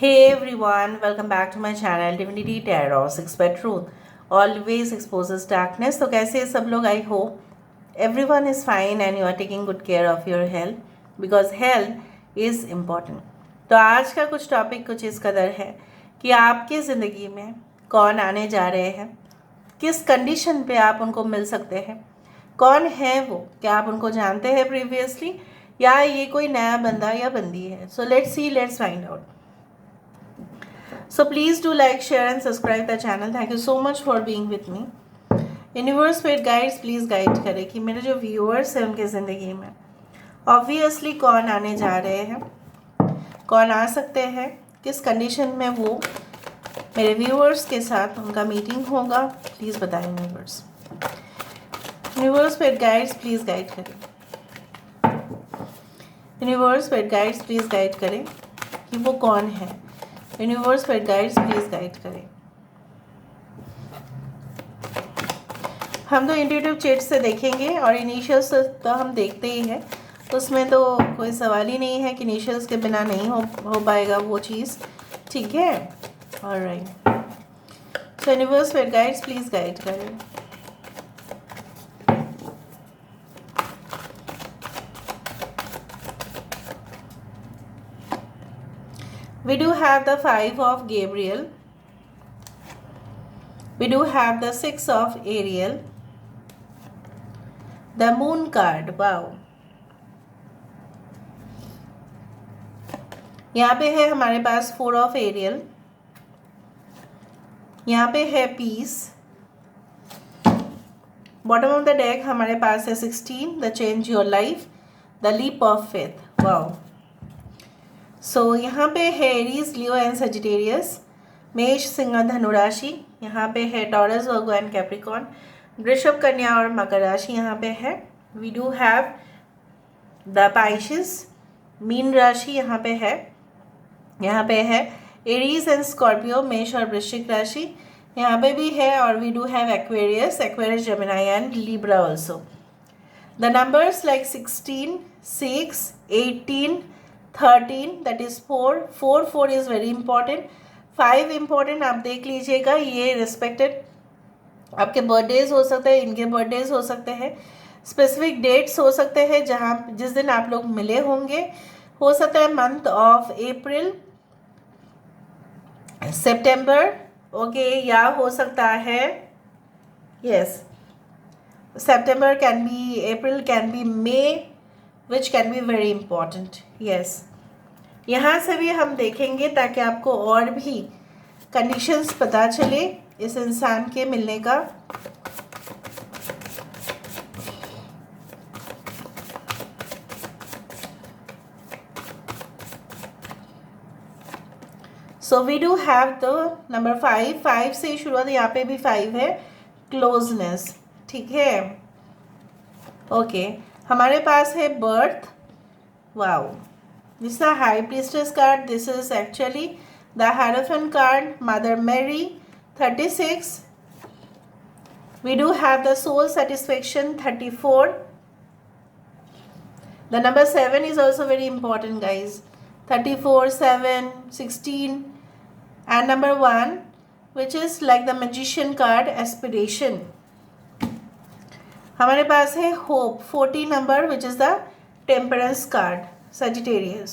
Hey everyone, welcome back to my channel Divinity Tarot 6 by Truth always exposes darkness. तो कैसे हैं सब लोग? I hope everyone is fine and you are taking good care of your health because health is important. तो आज का कुछ topic कुछ इस कदर है कि आपके ज़िंदगी में कौन आने जा रहे हैं, किस कंडीशन पे आप उनको मिल सकते हैं, कौन है वो, क्या आप उनको जानते हैं प्रीवियसली या ये कोई नया बंदा या बंदी है. So let's see, let's find out. So please do like, share and subscribe the channel. Thank you so much for being with me. Universe पेड गाइड्स प्लीज़ गाइड करें कि मेरे जो व्यूअर्स हैं उनके ज़िंदगी में ऑब्वियसली कौन आने जा रहे हैं, कौन आ सकते हैं, किस कंडीशन में वो मेरे व्यूअर्स के साथ उनका मीटिंग होगा. प्लीज़ बताएं यूनिवर्स. यूनिवर्स पेड गाइड्स प्लीज़ गाइड करें. यूनिवर्स पेड गाइड्स प्लीज़ गाइड करें कि वो कौन है. यूनिवर्स पेड गाइड्स प्लीज़ गाइड करें. हम तो इंट्यूटिव चेट से देखेंगे और इनिशियल्स तो हम देखते ही हैं, उसमें तो कोई सवाल ही नहीं है कि इनिशियल्स के बिना नहीं हो पाएगा वो चीज़. ठीक है, ऑलराइट. सो यूनिवर्स पेड गाइड्स प्लीज़ गाइड करें. We do have the 5 of Gabriel. We do have the 6 of Ariel. The Moon card. Wow. यहाँ पे है हमारे पास 4 of Ariel. यहाँ पे है Peace. Bottom of the deck हमारे पास है 16. The Change Your Life. The Leap of Faith. Wow. सो यहाँ पे है एरीज, लियो एंड सजिटेरियस, मेष, सिंह, धनु राशि. यहाँ पे है टॉरस, वर्गो एंड कैप्रिकॉर्न, वृषभ, कन्या और मकर राशि यहाँ पे है. We do have the Pisces, मीन राशि यहाँ पे है. यहाँ पे है एरीज एंड स्कॉर्पियो, मेष और वृश्चिक राशि यहाँ पे भी है. और we do have Aquarius, Gemini and Libra also. The numbers like 16, 6, 18, 13, that is 4 is very important. 5 important आप देख लीजिएगा. ये रिस्पेक्टेड आपके बर्थडेज हो सकते हैं, इनके बर्थडेज हो सकते हैं, स्पेसिफिक डेट्स हो सकते हैं जहाँ जिस दिन आप लोग मिले होंगे. हो सकता है month of April, September, okay, या हो सकता है yes September, can be April, can be may, which can be very important. Yes, यहाँ से भी हम देखेंगे ताकि आपको और भी कंडीशंस पता चले इस इंसान के मिलने का. So we do have the number 5 से शुरुआत. यहाँ पे भी 5 है, क्लोजनेस. ठीक है, ओके. हमारे पास है birth. Wow, this is the High Priestess card. This is actually the Hierophant card. Mother Mary, 36. We do have the Soul Satisfaction, 34. The number 7 is also very important, guys. 34, 7, 16. And number 1, which is like the Magician card, Aspiration. हमारे पास है Hope, 40 number, which is the Temperance card, Sagittarius.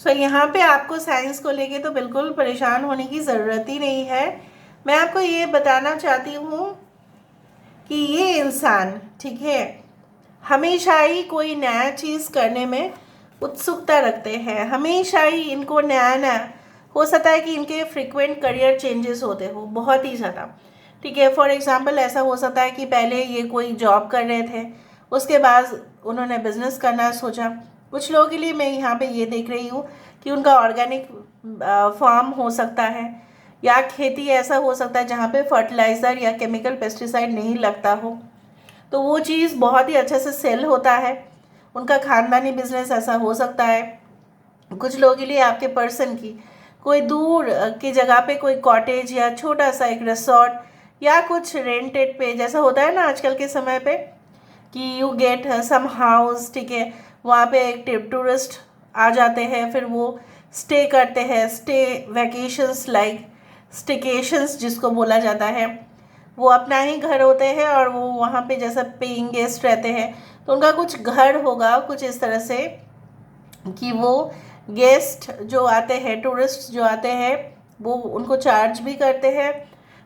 So यहाँ पे आपको science को लेके तो बिल्कुल परेशान होने की ज़रूरत ही नहीं है. मैं आपको ये बताना चाहती हूँ कि ये इंसान, ठीक है, हमेशा ही कोई नया चीज़ करने में उत्सुकता रखते हैं. हमेशा ही इनको नया नया, हो सकता है कि इनके फ्रिक्वेंट करियर चेंजेस होते हो बहुत ही ज़्यादा. ठीक है, फॉर एग्ज़ाम्पल ऐसा हो सकता है कि पहले ये कोई जॉब कर रहे थे, उसके बाद उन्होंने बिज़नेस करना सोचा. कुछ लोगों के लिए मैं यहाँ पे ये देख रही हूँ कि उनका ऑर्गेनिक फार्म हो सकता है या खेती ऐसा हो सकता है जहाँ पे फर्टिलाइज़र या केमिकल पेस्टिसाइड नहीं लगता हो, तो वो चीज़ बहुत ही अच्छे से सेल होता है. उनका खानदानी बिजनेस ऐसा हो सकता है. कुछ लोगों के लिए आपके पर्सन की कोई दूर की जगह पे कोई कॉटेज या छोटा सा एक रिसोर्ट या कुछ रेंटेड पे, जैसा होता है ना आजकल के समय पे कि यू गेट सम हाउस, ठीक है, वहाँ पे एक टूरिस्ट आ जाते हैं, फिर वो स्टे करते हैं, स्टे वैकेशंस लाइक स्टेकेशंस जिसको बोला जाता है, वो अपना ही घर होते हैं और वो वहाँ पे जैसा पेइंग गेस्ट रहते हैं, तो उनका कुछ घर होगा कुछ इस तरह से कि वो गेस्ट जो आते हैं, टूरिस्ट जो आते हैं, वो उनको चार्ज भी करते हैं,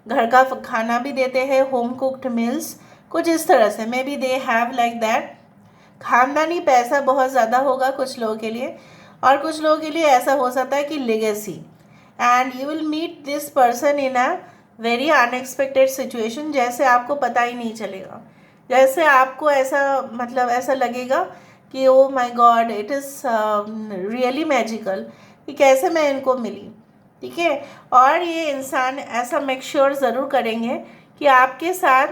घर का खाना भी देते हैं, होम कुक्ड मील्स, कुछ इस तरह से। May be they have like that. खानदानी पैसा बहुत ज़्यादा होगा कुछ लोगों के लिए, और कुछ लोगों के लिए ऐसा हो सकता है कि legacy. And you will meet this person in a very unexpected situation, जैसे आपको पता ही नहीं चलेगा, जैसे आपको ऐसा मतलब ऐसा लगेगा कि oh my God, it is really magical कि कैसे मैं इनको मिली। ठीक है, और ये इंसान ऐसा मेक श्योर ज़रूर करेंगे कि आपके साथ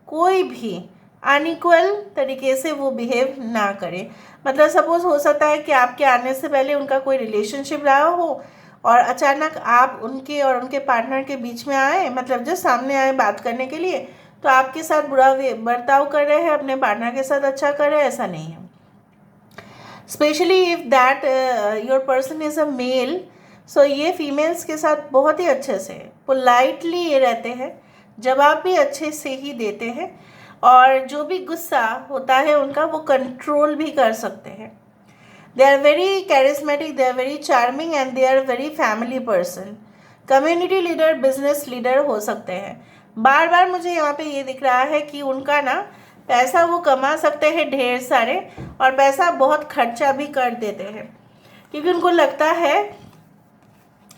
कोई भी अनइक्वल तरीके से वो बिहेव ना करे। मतलब सपोज़ हो सकता है कि आपके आने से पहले उनका कोई रिलेशनशिप रहा हो और अचानक आप उनके और उनके पार्टनर के बीच में आए, मतलब जो सामने आए बात करने के लिए, तो आपके साथ बुरा बर्ताव कर रहे हैं, अपने पार्टनर के साथ अच्छा कर रहे हैं, ऐसा नहीं है। Specially if that your person is a male, so ये फीमेल्स के साथ बहुत ही अच्छे से पोलाइटली ये रहते हैं, जवाब भी अच्छे से ही देते हैं, और जो भी गुस्सा होता है उनका वो कंट्रोल भी कर सकते हैं। They are very charismatic, they are very charming and they are very family person. Community leader, business leader हो सकते हैं। बार बार मुझे यहाँ पे ये दिख रहा है कि उनका ना पैसा वो कमा सकते हैं ढेर सारे, और पैसा बहुत खर्चा भी कर देते हैं, क्योंकि उनको लगता है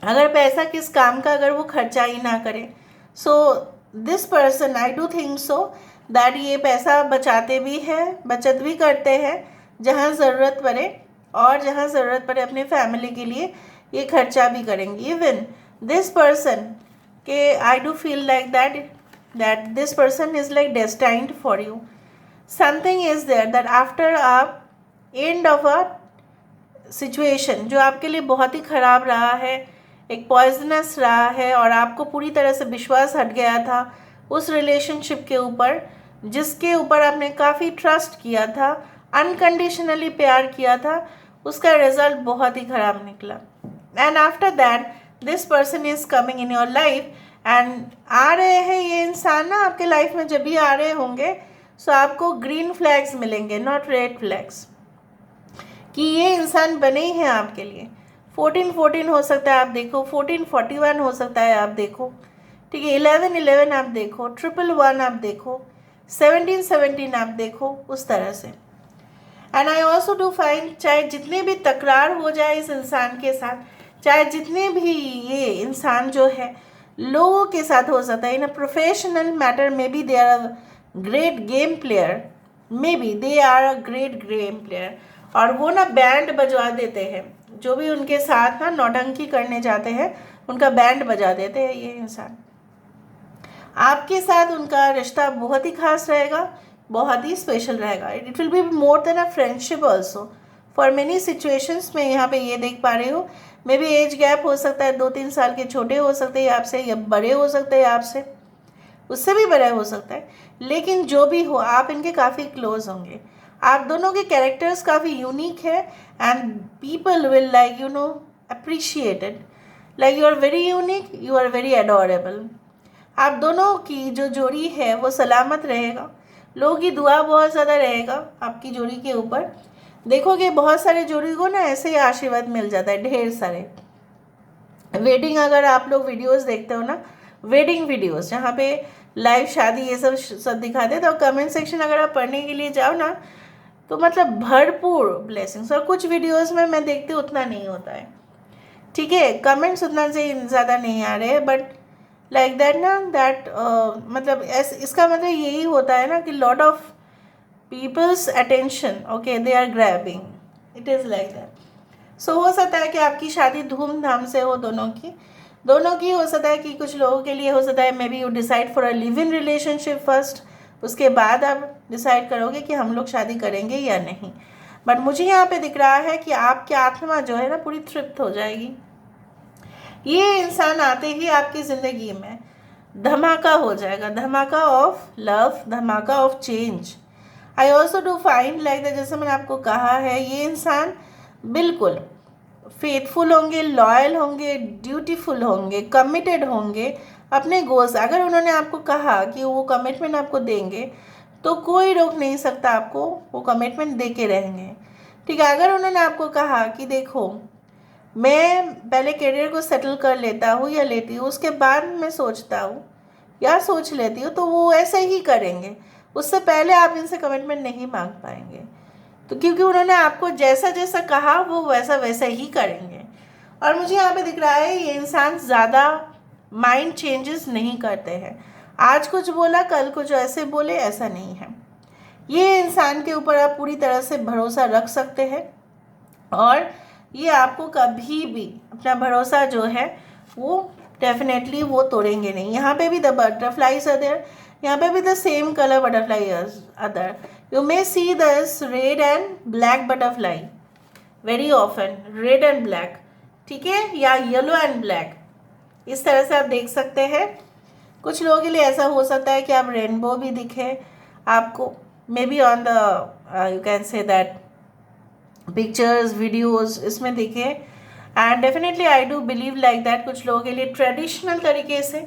अगर पैसा किस काम का अगर वो खर्चा ही ना करें। So this person, I do think so that ये पैसा बचाते भी हैं, बचत भी करते हैं जहाँ ज़रूरत पड़े, और जहाँ ज़रूरत पड़े अपने फैमिली के लिए ये खर्चा भी करेंगे। इवन दिस पर्सन के I do feel like that this person is like destined for you. Something is there that after a end of a situation जो आपके लिए बहुत ही ख़राब रहा है, एक पॉइजनस रहा है, और आपको पूरी तरह से विश्वास हट गया था उस रिलेशनशिप के ऊपर जिसके ऊपर आपने काफ़ी ट्रस्ट किया था, अनकंडीशनली प्यार किया था, उसका रिजल्ट बहुत ही ख़राब निकला। And after that this person is coming in your life, and आ रहे हैं ये इंसान ना आपके लाइफ में। जब भी आ रहे होंगे सो आपको ग्रीन फ्लैग्स मिलेंगे, नॉट रेड फ्लैग्स, कि ये इंसान बने ही हैं आपके लिए। 1414 हो सकता है आप देखो, 1441 हो सकता है आप देखो, ठीक है, 1111 आप देखो, 111 आप देखो, 1717 आप देखो, उस तरह से। And I also do find, चाहे जितने भी तकरार हो जाए इस इंसान के साथ, चाहे जितने भी ये इंसान जो है लोगों के साथ हो सकता है in a professional matter, maybe they are a great game player, maybe they are a great game player, और वो ना बैंड बजवा देते हैं, जो भी उनके साथ ना नौटंकी करने जाते हैं उनका बैंड बजा देते हैं ये इंसान। आपके साथ उनका रिश्ता बहुत ही खास रहेगा, बहुत ही स्पेशल रहेगा। It will be more than a friendship also for many situations. मैं यहाँ पे ये देख पा रही हूँ, मे बी एज गैप हो सकता है, 2-3 साल के छोटे हो सकते हैं आपसे, या बड़े हो सकते हैं आपसे, उससे भी बड़ा हो सकता है, लेकिन जो भी हो आप इनके काफ़ी क्लोज होंगे। आप दोनों के कैरेक्टर्स काफ़ी यूनिक है, and people will like you know appreciated, like you are very unique, you are very adorable. आप दोनों की जो जोड़ी है वो सलामत रहेगा, लोगों की दुआ बहुत ज़्यादा रहेगा आपकी जोड़ी के ऊपर। देखोगे बहुत सारे जोड़ी को ना ऐसे ही आशीर्वाद मिल जाता है, ढेर सारे। वेडिंग अगर आप लोग वीडियोस देखते हो ना, वेडिंग वीडियोस जहाँ पे लाइव शादी ये सब दिखाते हैं, तो कमेंट सेक्शन अगर आप पढ़ने के लिए जाओ ना, तो मतलब भरपूर ब्लेसिंग्स। और कुछ वीडियोस में मैं देखती हूँ उतना नहीं होता है, ठीक है, कमेंट्स उतना से ज़्यादा नहीं आ रहे हैं, बट लाइक दैट ना, दैट मतलब इसका मतलब यही होता है ना कि lot of peoples attention, okay, they are grabbing, it is like that. So हो सकता है कि आपकी शादी धूमधाम से हो, दोनों की हो सकता है कि कुछ लोगों के लिए हो सकता है may be you decide for a live in relationship first, उसके बाद आप डिसाइड करोगे कि हम लोग शादी करेंगे या नहीं। बट मुझे यहाँ पे दिख रहा है कि आपकी आत्मा जो है ना पूरी तृप्त हो जाएगी। ये इंसान आते ही आपकी ज़िंदगी में धमाका हो जाएगा, धमाका ऑफ लव, धमाका of change. I also do find like that, जैसे मैंने आपको कहा है, ये इंसान बिल्कुल फेथफुल होंगे, लॉयल होंगे, ड्यूटीफुल होंगे, कमिटेड होंगे अपने गोल्स। अगर उन्होंने आपको कहा कि वो कमिटमेंट आपको देंगे तो कोई रोक नहीं सकता, आपको वो कमिटमेंट दे के रहेंगे। ठीक है, अगर उन्होंने आपको कहा कि देखो मैं पहले करियर को सेटल कर लेता हूँ या लेती हूँ, उसके बाद मैं सोचता हूँ या सोच लेती हूँ, तो वो ऐसे ही करेंगे। उससे पहले आप इनसे कमिटमेंट नहीं मांग पाएंगे, तो क्योंकि उन्होंने आपको जैसा जैसा कहा वो वैसा वैसा ही करेंगे। और मुझे यहाँ पे दिख रहा है ये इंसान ज़्यादा माइंड चेंजेस नहीं करते हैं। आज कुछ बोला कल कुछ ऐसे बोले, ऐसा नहीं है। ये इंसान के ऊपर आप पूरी तरह से भरोसा रख सकते हैं और ये आपको कभी भी अपना भरोसा जो है वो डेफिनेटली वो तोड़ेंगे नहीं। यहाँ पे भी द बटरफ्लाईज आर देयर, यहाँ पे भी the same colour butterfly other. You may see this red and black butterfly very often, red and black, ठीक है, या येलो एंड ब्लैक, इस तरह से आप देख सकते हैं। कुछ लोगों के लिए ऐसा हो सकता है कि आप रेनबो भी दिखे आपको, may be on the you can say that pictures videos इसमें दिखे। And definitely I do believe like that. कुछ लोगों के लिए ट्रेडिशनल तरीके से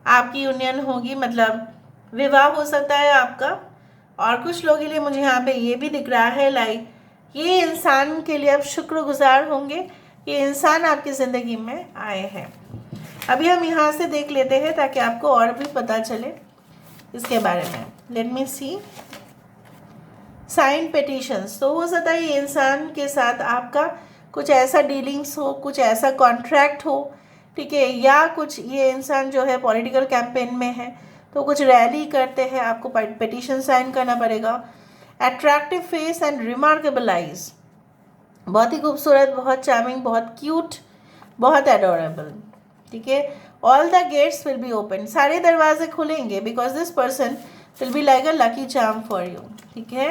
आपकी यूनियन होगी, मतलब विवाह हो सकता है आपका। और कुछ लोगों के लिए मुझे यहाँ पे ये भी दिख रहा है लाइक ये इंसान के लिए आप शुक्रगुजार होंगे, ये इंसान आपकी ज़िंदगी में आए हैं। अभी हम यहाँ से देख लेते हैं ताकि आपको और भी पता चले इसके बारे में। लेट मी सी साइन पिटिशंस। तो हो सकता है ये इंसान के साथ आपका कुछ ऐसा डीलिंग्स हो, कुछ ऐसा कॉन्ट्रैक्ट हो, ठीक है, या कुछ ये इंसान जो है पॉलिटिकल कैंपेन में है तो कुछ रैली करते हैं, आपको पिटिशन साइन करना पड़ेगा। Attractive face and remarkable eyes, बहुत ही खूबसूरत, बहुत चार्मिंग, बहुत क्यूट, बहुत एडोरेबल, ठीक है। All the gates will be open, सारे दरवाजे खुलेंगे because this person will be like a lucky charm for you, ठीक है।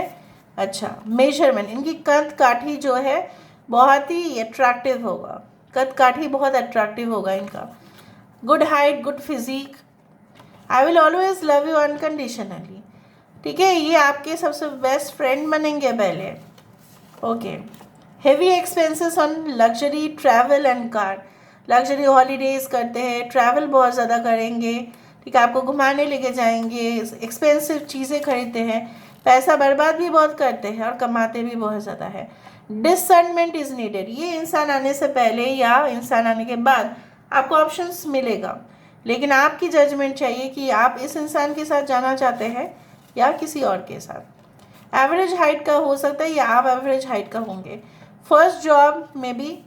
अच्छा, मेजरमेंट, इनकी कद काठी जो है बहुत ही अट्रैक्टिव होगा, कद काठी बहुत अट्रैक्टिव होगा इनका। Good height, good physique, I will always love you unconditionally, ठीक है, ये आपके सबसे बेस्ट फ्रेंड बनेंगे पहले। Okay, heavy expenses on luxury travel and car, luxury holidays करते हैं, ट्रैवल बहुत ज़्यादा करेंगे, ठीक है, आपको घुमाने लेके जाएंगे, एक्सपेंसिव चीज़ें खरीदते हैं, पैसा बर्बाद भी बहुत करते हैं और कमाते भी बहुत ज़्यादा है। डिसर्नमेंट इज़ नीडेड, ये इंसान आने से पहले या इंसान आने के बाद आपको ऑप्शंस मिलेगा, लेकिन आपकी जजमेंट चाहिए कि आप इस इंसान के साथ जाना चाहते हैं या किसी और के साथ। एवरेज हाइट का हो सकता है या आप एवरेज हाइट का होंगे। फर्स्ट जॉब में भी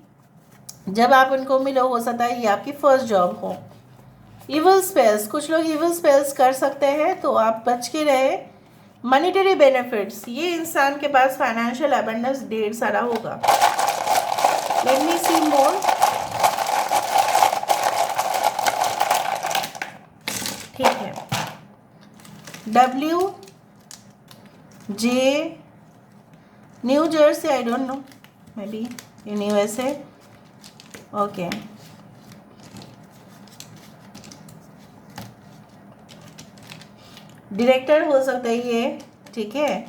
जब आप उनको मिलो हो सकता है ये आपकी फर्स्ट जॉब हो। इवल स्पेल्स, कुछ लोग इवल स्पेल्स कर सकते हैं तो आप बच के रहे। मनीटरी बेनिफिट्स, ये इंसान के पास फाइनेंशियल अबंडेंस ढेर सारा होगा। लेट मी सी मोर, ठीक है, W J New Jersey, I don't know, maybe in USA, okay. Director हो सकता है ये, ठीक है,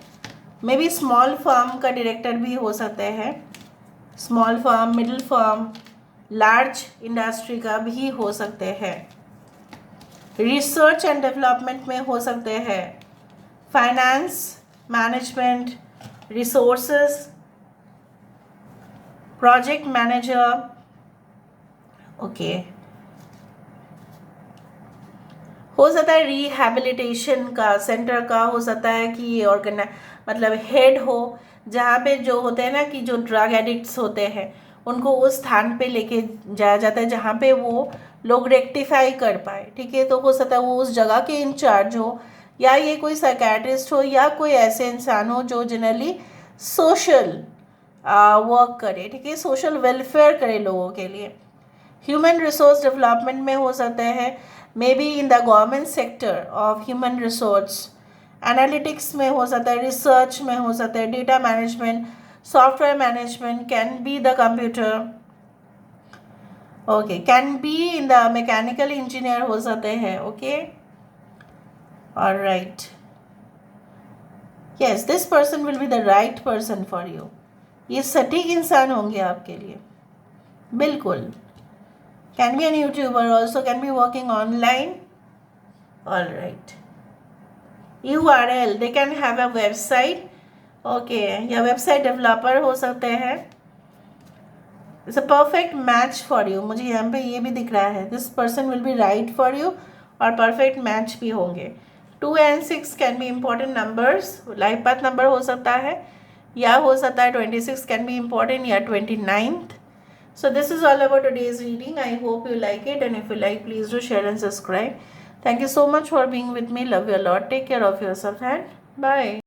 मे बी स्मॉल फार्म का डायरेक्टर भी हो सकते हैं, small firm, middle firm, large industry का भी हो सकते हैं। रिसर्च एंड डेवलपमेंट में हो सकते हैं, finance, management, resources, project manager, okay. हो सकता है रिहैबिलिटेशन का सेंटर का हो सकता है कि ये मतलब हेड हो, जहाँ पे जो होते हैं ना कि जो ड्रग एडिक्ट्स होते हैं उनको उस स्थान पे लेके जाया जाता है जहाँ पे वो लोग रेक्टिफाई कर पाए, ठीक है। तो हो सकता है वो उस जगह के इंचार्ज हो, या ये कोई साइकेट्रिस्ट हो, या कोई ऐसे इंसान हो जो जनरली सोशल वर्क करे, ठीक है, सोशल वेलफेयर करे लोगों के लिए। ह्यूमन रिसोर्स डेवलपमेंट में हो सकते हैं, may be in the government sector of human resource, analytics में हो सकता है, रिसर्च में हो सकता है, data management, software management, can be the computer, okay, can be in the mechanical engineer हो सकते हैं, okay, alright, yes, this person will be the right person for you, ये सटीक इंसान होंगे आपके लिए, बिल्कुल. Can be a YouTuber also, can be working online. Alright. URL, they can have a website. Okay, या वेबसाइट डेवलपर हो सकते हैं. It's a perfect match for you. मुझे यहाँ पे ये भी दिख रहा है, this person will be right for you, और परफेक्ट मैच भी होंगे. 2 and 6 can be important numbers. Life path number हो सकता है, या हो सकता है 26 कैन बी इम्पॉर्टेंट, या 29th. So this is all about today's reading. I hope you like it, and if you like, please do share and subscribe. Thank you so much for being with me. Love you a lot. Take care of yourself, and bye.